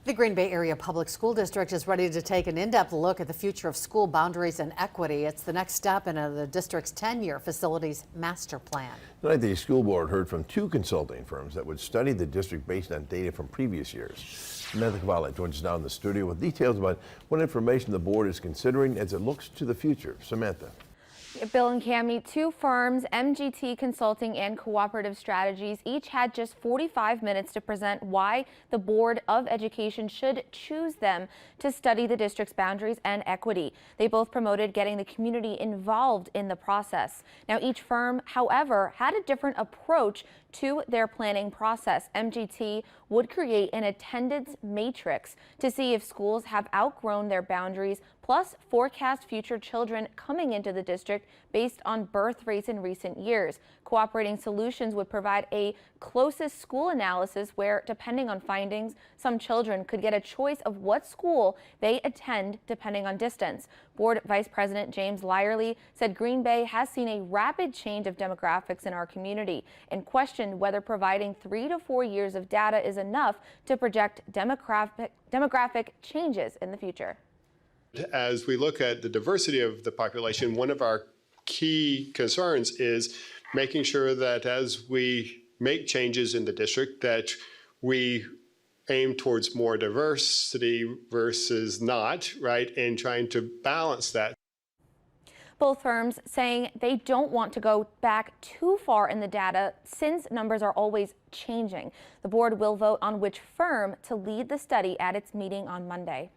The Green Bay Area Public School District is ready to take an in-depth look at the future of school boundaries and equity. It's the next step in the district's 10-year facilities master plan. Tonight, the school board heard from two consulting firms that would study the district based on data from previous years. Samantha Cavalli joins us now in the studio with details about what information the board is considering as it looks to the future. Samantha. Bill and Cami, two firms, MGT Consulting and Cooperative Strategies, each had just 45 minutes to present why the Board of Education should choose them to study the district's boundaries and equity. They both promoted getting the community involved in the process. Now, each firm, however, had a different approach to their planning process. MGT would create an attendance matrix to see if schools have outgrown their boundaries, plus forecast future children coming into the district based on birth rates in recent years. Cooperating Solutions would provide a closest school analysis where, depending on findings, some children could get a choice of what school they attend depending on distance. Board Vice President James Lyerly said Green Bay has seen a rapid change of demographics in our community and questioned whether providing 3 to 4 years of data is enough to project demographic changes in the future. As we look at the diversity of the population, one of our key concerns is making sure that as we make changes in the district that we aim towards more diversity versus not, right, and trying to balance that. Both firms saying they don't want to go back too far in the data since numbers are always changing. The board will vote on which firm to lead the study at its meeting on Monday.